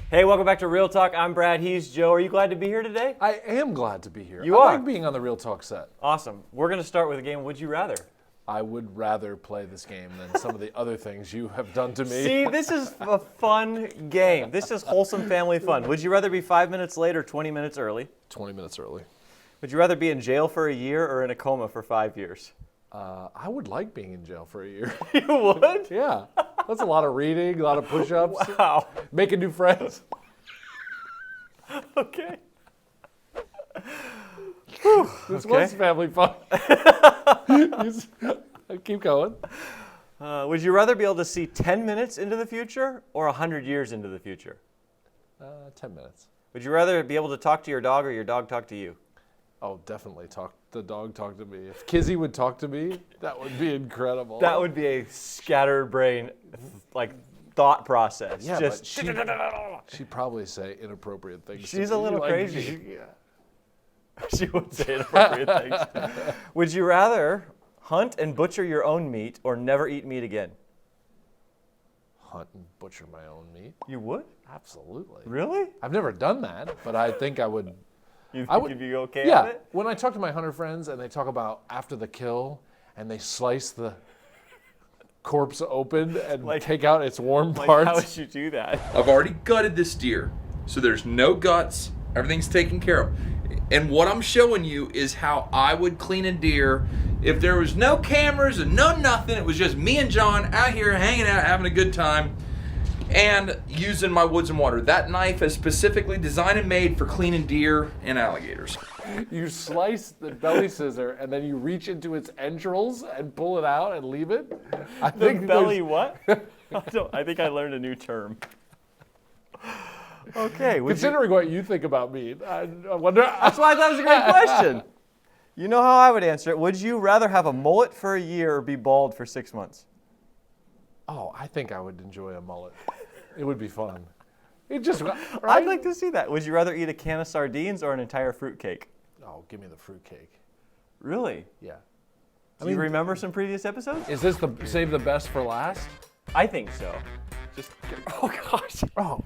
Hey, welcome back to Real Talk. I'm Brad. He's Joe. Are you glad to be here today? I am glad to be here. You are? I like being on the Real Talk set. Awesome. We're going to start with a game, Would You Rather? I would rather play this game than some of the other things you have done to me. See, this is a fun game. This is wholesome family fun. Would you rather be 5 minutes late or 20 minutes early? 20 minutes early. Would you rather be in jail for a year or in a coma for 5 years? I would like being in jail for a year. You would? Yeah. That's a lot of reading, a lot of push-ups. Wow. Making new friends. Okay. This was family fun. Keep going. Would you rather be able to see 10 minutes into the future or 100 years into the future? 10 minutes. Would you rather be able to talk to your dog or your dog talk to you? Oh, definitely the dog talk to me. If Kizzy would talk to me, that would be incredible. That would be a scattered brain, thought process. Yeah, Just she'd probably say inappropriate things. She's to a me. little Like, crazy. Yeah. She would say inappropriate things. Would you rather hunt and butcher your own meat or never eat meat again? Hunt and butcher my own meat? You would? Absolutely. Really? I've never done that, but I think I would. You think you'd be okay Yeah. with it? When I talk to my hunter friends and they talk about after the kill and they slice the corpse open and take out its warm parts. How would you do that? I've already gutted this deer, so there's no guts. Everything's taken care of. And what I'm showing you is how I would clean a deer if there was no cameras and no nothing. It was just me and John out here hanging out, having a good time, and using my woods and water. That knife is specifically designed and made for cleaning deer and alligators. You slice the belly scissor and then you reach into its entrails and pull it out and leave it. I think belly what? I think I learned a new term. Okay. Considering what you think about meat, I wonder. That's why I thought it was a great question. You know how I would answer it. Would you rather have a mullet for a year or be bald for 6 months? Oh, I think I would enjoy a mullet. It would be fun. It just. Right? I'd like to see that. Would you rather eat a can of sardines or an entire fruit cake? Oh, give me the fruitcake. Really? Yeah. Do you remember some previous episodes? Is this the save the best for last? I think so. Just. Oh gosh. Oh.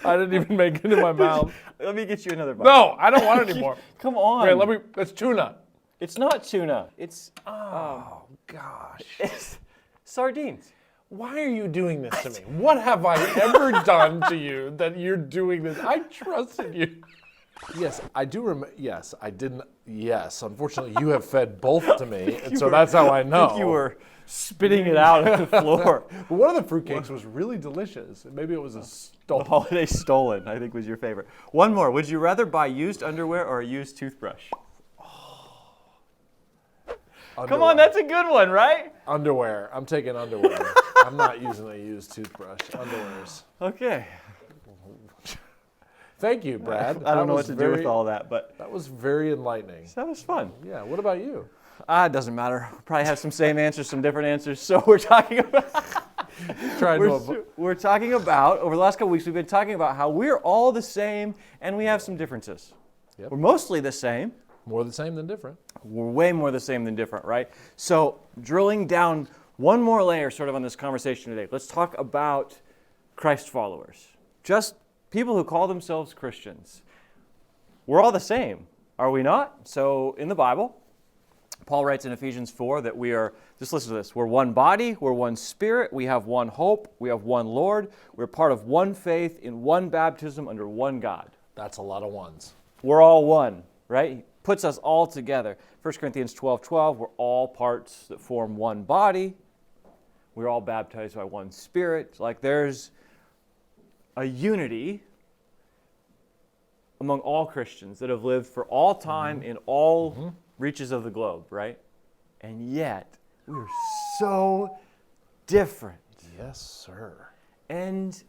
I didn't even make it in my mouth. Let me get you another bite. No, I don't want it anymore. Come on. Wait, that's tuna. It's not tuna. It's Oh gosh. it's sardines. Why are you doing this to me? What have I ever done to you that you're doing this? I trusted you. Yes, I do remember. Yes, I didn't. Yes, unfortunately, you have fed both to me, and so that's how I know. I think you were spitting it out at the floor. But one of the fruitcakes was really delicious. Maybe it was a The stolen. holiday stolen, I think, was your favorite. One more. Would you rather buy used underwear or a used toothbrush? Come on, that's a good one, right? Underwear. I'm taking underwear. I'm not using a used toothbrush. Underwears. Okay. Thank you, Brad. I don't know what to do with all that, but That was very enlightening. that was fun. Yeah. What about you? It doesn't matter. We'll probably have some same answers, some different answers. So we're talking about we're talking about over the last couple weeks we've been talking about how we're all the same and we have some differences. Yep. We're mostly the same. More the same than different. We're way more the same than different, right? So drilling down one more layer sort of on this conversation today, let's talk about Christ followers. Just people who call themselves Christians. We're all the same, are we not? So in the Bible, Paul writes in Ephesians 4 that we are, just listen to this, we're one body, we're one spirit, we have one hope, we have one Lord, we're part of one faith in one baptism under one God. That's a lot of ones. We're all one, right? He puts us all together. 1 Corinthians 12:12, we're all parts that form one body. We're all baptized by one spirit. Like there's a unity among all Christians that have lived for all time in all reaches of the globe, right? And yet, we're so different. Yes, sir. And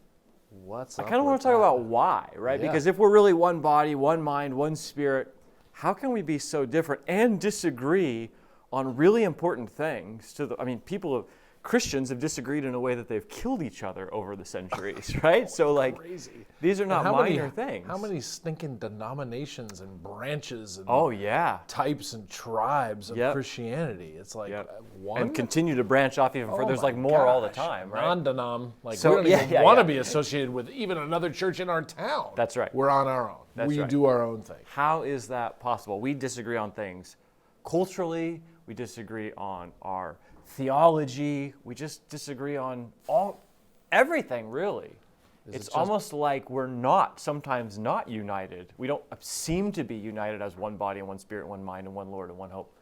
What's I up kind of want with to talk that? about why, right? Yeah. Because if we're really one body, one mind, one spirit, how can we be so different and disagree on really important things? People Christians have disagreed in a way that they've killed each other over the centuries, right? So like, Crazy. these are not And minor things. How many stinking denominations and branches and Oh yeah. types and tribes of Yep. Christianity? It's like one. And continue to branch off even further. Oh There's like my more all the gosh. time, right? Non-denom. Like So- we don't yeah, even yeah, want to yeah. be associated with even another church in our town. That's right. We're on our own. That's we right. do our own thing. How is that possible? We disagree on things. Culturally, we disagree on our theology. We just disagree on everything, really. It's almost like we're sometimes not united. We don't seem to be united as one body and one spirit, one mind and one Lord and one hope.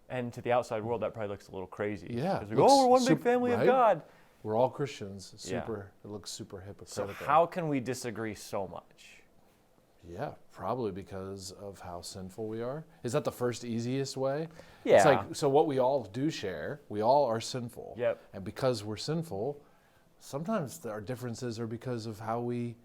And to the outside world, that probably looks a little crazy. Yeah. Because we go, we're one big family of right? God. We're all Christians. Yeah. It looks super So hypocritical. how can we disagree so much? Yeah, probably because of how sinful we are. Is that the first easiest way? Yeah. It's like, so what we all do share, we all are sinful. Yep. And because we're sinful, sometimes our differences are because of how we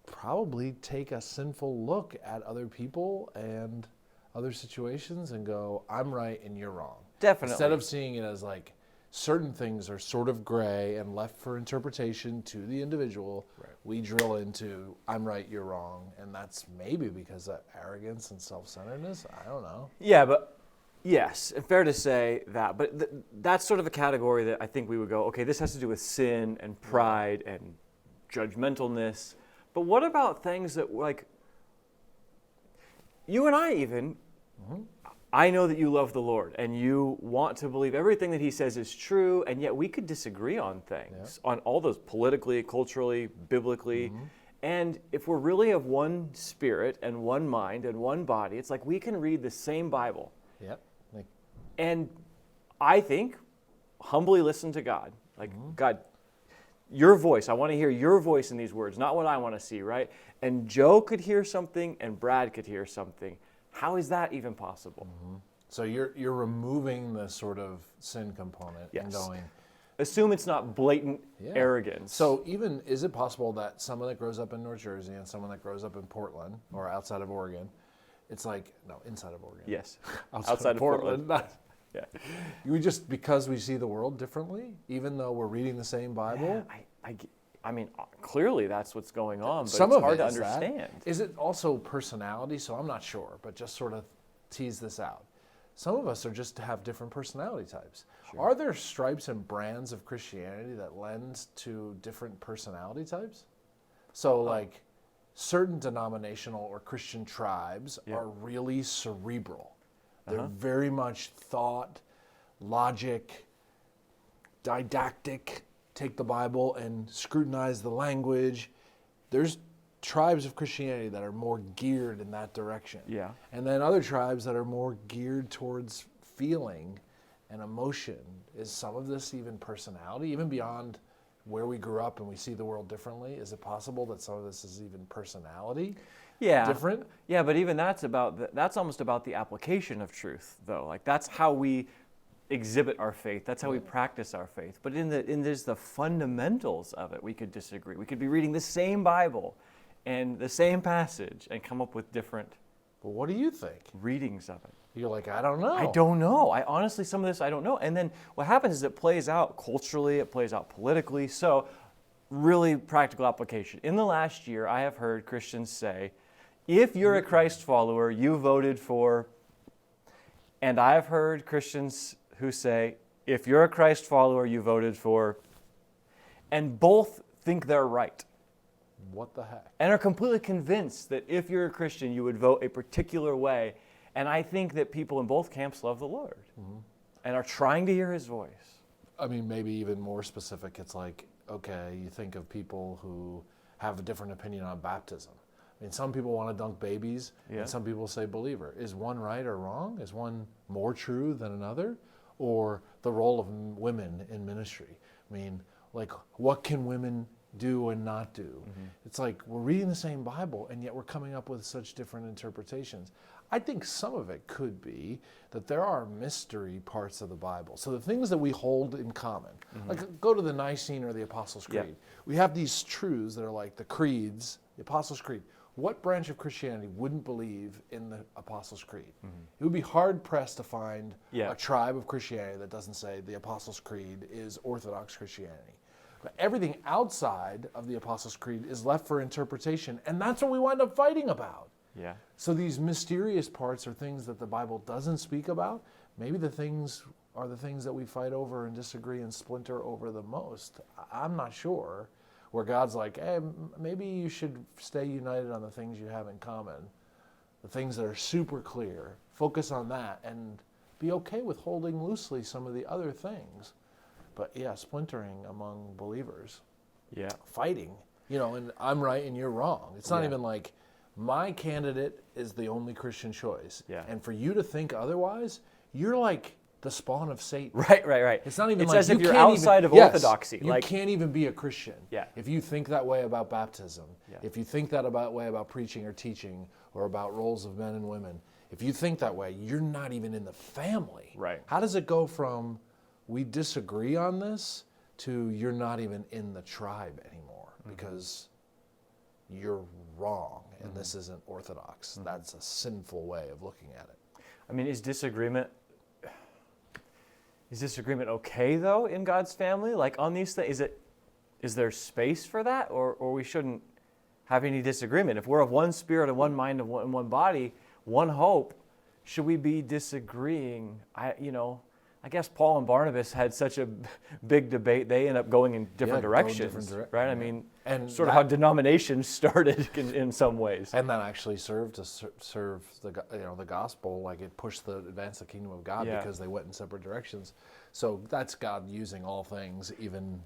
probably take a sinful look at other people and other situations and go, I'm right and you're wrong. Definitely. Instead of seeing it as like, certain things are sort of gray and left for interpretation to the individual. Right. We drill into, I'm right, you're wrong. And that's maybe because of arrogance and self-centeredness. I don't know. Yeah, but yes, fair to say that. But that's sort of a category that I think we would go, okay, this has to do with sin and pride and judgmentalness. But what about things that, like, you and I even, I know that you love the Lord and you want to believe everything that he says is true, and yet we could disagree on things, on all those politically, culturally, biblically. And if we're really of one spirit and one mind and one body, it's like we can read the same Bible. Yep. Like, And I think humbly listen to God. Like, God, your voice, I want to hear your voice in these words, not what I want to see, right? And Joe could hear something and Brad could hear something. How is that even possible? so you're removing the sort of sin component and Yes. going. Assume it's not blatant Yeah. arrogance. So even, is it possible that someone that grows up in North Jersey and someone that grows up in Portland or outside of Oregon, it's like, no, inside of Oregon. yes, Outside of Portland. Yeah. We just, because we see the world differently, even though we're reading the same Bible. I mean, clearly that's what's going on, but Some it's of hard it to is that. understand. Is it also personality? So I'm not sure, but just sort of tease this out. Some of us are just to have different personality types. Are there stripes and brands of Christianity that lend to different personality types? So like certain denominational or Christian tribes are really cerebral. They're very much thought, logic, didactic, take the Bible and scrutinize the language. There's tribes of Christianity that are more geared in that direction. Yeah. And then other tribes that are more geared towards feeling and emotion. Is some of this even personality, even beyond where we grew up and we see the world differently? Is it possible that some of this is even personality? Yeah. Different? Yeah, but even that's almost about the application of truth, though. Like that's how we exhibit our faith. That's how we practice our faith. But there's the fundamentals of it. We could disagree. We could be reading the same Bible and the same passage and come up with different But what do you think? readings of it. You're like, I don't know. I don't know. I honestly, some of this I don't know. And then what happens is it plays out culturally, it plays out politically. So really practical application. In the last year, I have heard Christians say, if you're a Christ follower, you voted for. And I've heard Christians who say, if you're a Christ follower, you voted for. And both think they're right. What the heck? And are completely convinced that if you're a Christian, you would vote a particular way. And I think that people in both camps love the Lord and are trying to hear his voice. I mean, maybe even more specific, it's like, okay, you think of people who have a different opinion on baptism. I mean, some people want to dunk babies, and some people say believer. Is one right or wrong? Is one more true than another? Or the role of women in ministry? I mean, like, what can women do and not do? It's like we're reading the same Bible, and yet we're coming up with such different interpretations. I think some of it could be that there are mystery parts of the Bible. So the things that we hold in common, like go to the Nicene or the Apostles' Creed. We have these truths that are like the creeds, the Apostles' Creed. what branch of Christianity wouldn't believe in the Apostles' Creed? It would be hard-pressed to find a tribe of Christianity that doesn't say the Apostles' Creed is Orthodox Christianity. But everything outside of the Apostles' Creed is left for interpretation, and that's what we wind up fighting about. Yeah. So these mysterious parts are things that the Bible doesn't speak about. Maybe the things are the things that we fight over and disagree and splinter over the most. I'm not sure. Where God's like, hey, maybe you should stay united on the things you have in common, the things that are super clear. Focus on that and be okay with holding loosely some of the other things. But yeah, splintering among believers. Yeah. Fighting. And I'm right and you're wrong. It's not even like my candidate is the only Christian choice. Yeah. And for you to think otherwise, you're like the spawn of Satan. Right. It's not even it's like as if you're outside of orthodoxy. You can't even be a Christian. Yeah. If you think that way about baptism, Yeah. if you think that way about preaching or teaching or about roles of men and women, if you think that way, you're not even in the family. Right. How does it go from we disagree on this to you're not even in the tribe anymore because you're wrong and this isn't orthodox? That's a sinful way of looking at it. I mean, is disagreement okay though in God's family? Like on these things, is there space for that, or we shouldn't have any disagreement? If we're of one spirit and one mind and one body, one hope, should we be disagreeing? I guess Paul and Barnabas had such a big debate. They end up going in different directions, right? Yeah. I mean, and sort of how denominations started in some ways. And that actually served to serve the gospel, like it pushed the advance the kingdom of God because they went in separate directions. So that's God using all things, even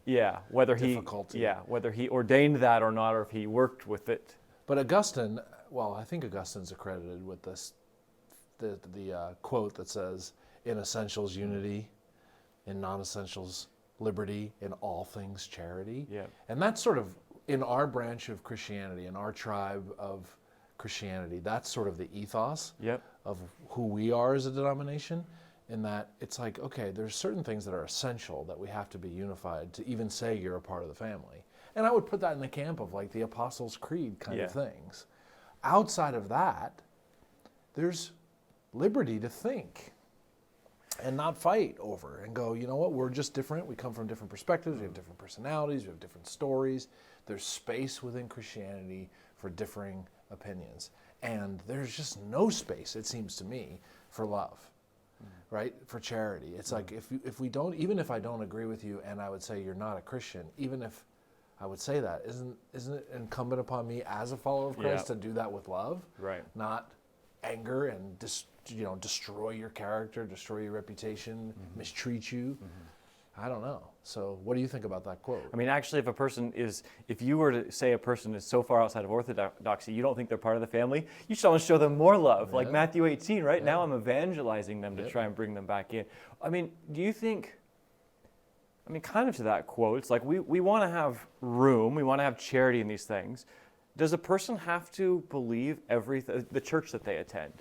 whether difficulty. Whether he ordained that or not, or if he worked with it. But Augustine, I think Augustine's accredited with this, the quote that says, "In essentials unity, in non-essentials liberty, in all things charity." Yeah. And that's sort of in our branch of Christianity, in our tribe of Christianity, that's sort of the ethos of who we are as a denomination, in that it's like, okay, there's certain things that are essential that we have to be unified to even say you're a part of the family. And I would put that in the camp of like the Apostles' Creed kind of things. Outside of that, there's liberty to think and not fight over and go, you know what, we're just different. We come from different perspectives. We have different personalities. We have different stories. There's space within Christianity for differing opinions. And there's just no space, it seems to me, for love, right? For charity. It's like if we don't, even if I don't agree with you and I would say you're not a Christian, even if I would say that, isn't it incumbent upon me as a follower of Christ to do that with love? Right. Not anger and destroy your character, destroy your reputation, mistreat you. I don't know. So what do you think about that quote? I mean, actually, if you were to say a person is so far outside of orthodoxy, you don't think they're part of the family, you should almost show them more love. Like Matthew 18, right? Now I'm evangelizing them to try and bring them back in. I mean, do you think, kind of to that quote, it's like we want to have room, we want to have charity in these things. Does a person have to believe everything, the church that they attend?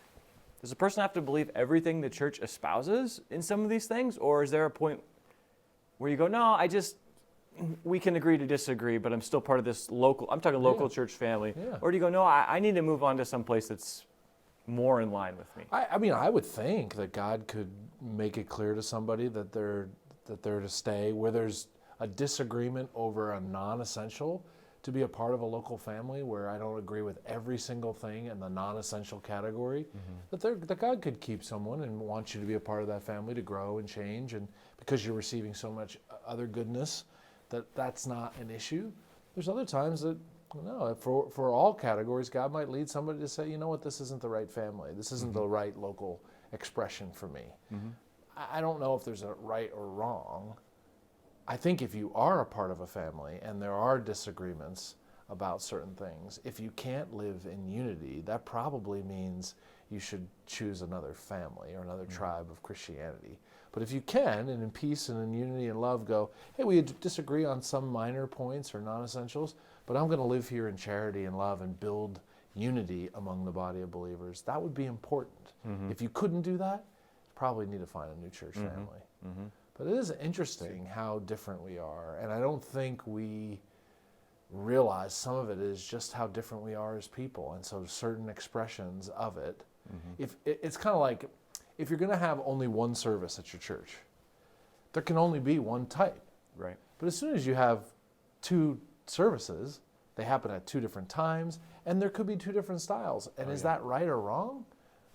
Does a person have to believe everything the church espouses in some of these things? Or is there a point where you go, no, we can agree to disagree, but I'm still part of this local church family. Yeah. Or do you go, no, I need to move on to some place that's more in line with me? I would think that God could make it clear to somebody that they're to stay, where there's a disagreement over a non-essential, to be a part of a local family where I don't agree with every single thing in the non-essential category, that God could keep someone and want you to be a part of that family to grow and change, and because you're receiving so much other goodness, that's not an issue. There's other times that, no, for all categories, God might lead somebody to say, you know what, this isn't the right family. This isn't the right local expression for me. I don't know if there's a right or wrong. I think if you are a part of a family and there are disagreements about certain things, if you can't live in unity, that probably means you should choose another family or another tribe of Christianity. But if you can, and in peace and in unity and love, go, hey, we disagree on some minor points or non-essentials, but I'm going to live here in charity and love and build unity among the body of believers, that would be important. If you couldn't do that, you probably need to find a new church family. But it is interesting how different we are, and I don't think we realize some of it is just how different we are as people, and so certain expressions of it. If it's kind of like if you're going to have only one service at your church, there can only be one type. Right. But as soon as you have two services, they happen at two different times, and there could be two different styles. And is that right or wrong?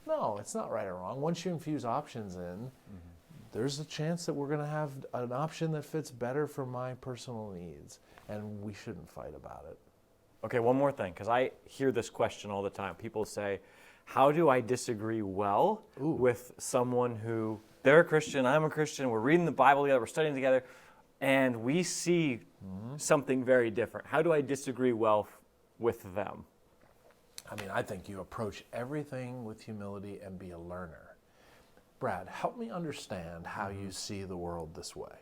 No, it's not right or wrong. Once you infuse options in, there's a chance that we're going to have an option that fits better for my personal needs, and we shouldn't fight about it. Okay, one more thing, because I hear this question all the time. People say, how do I disagree well with someone who, they're a Christian, I'm a Christian, we're reading the Bible together, we're studying together, and we see something very different. How do I disagree well with them? I mean, I think you approach everything with humility and be a learner. Brad, help me understand how you see the world this way.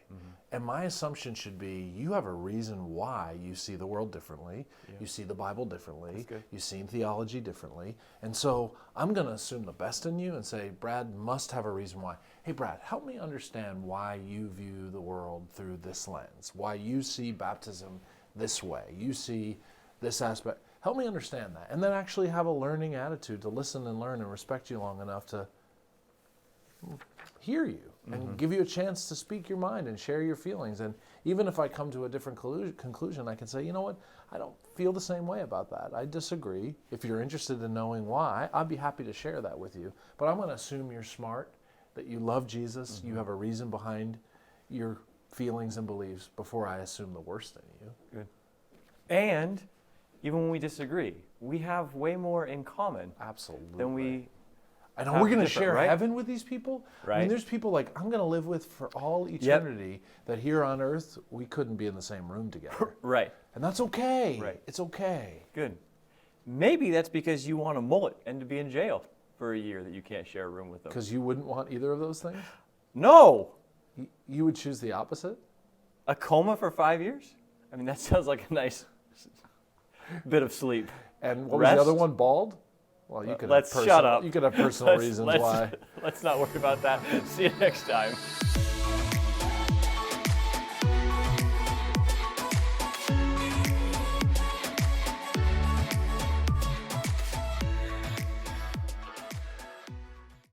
And my assumption should be you have a reason why you see the world differently. You see the Bible differently. You've seen theology differently. And so I'm going to assume the best in you and say, Brad must have a reason why. Hey, Brad, help me understand why you view the world through this lens, why you see baptism this way, you see this aspect. Help me understand that. And then actually have a learning attitude to listen and learn and respect you long enough to hear you and give you a chance to speak your mind and share your feelings. And even if I come to a different conclusion, I can say, you know what, I don't feel the same way about that. I disagree. If you're interested in knowing why, I'd be happy to share that with you. But I'm going to assume you're smart, that you love Jesus, you have a reason behind your feelings and beliefs before I assume the worst in you. Good. And even when we disagree, we have way more in common Absolutely. than we And we're going to share right? heaven with these people? Right. I mean, there's people like I'm going to live with for all eternity that here on earth, we couldn't be in the same room together. Right. And that's okay. Right. It's okay. Good. Maybe that's because you want a mullet and to be in jail for a year that you can't share a room with them. Because you wouldn't want either of those things? No! You would choose the opposite? A coma for 5 years? I mean, that sounds like a nice bit of sleep. And what was Rest? the other one, bald? Well, you could Let's have shut up. You could have personal reasons why. Let's not worry about that. See you next time.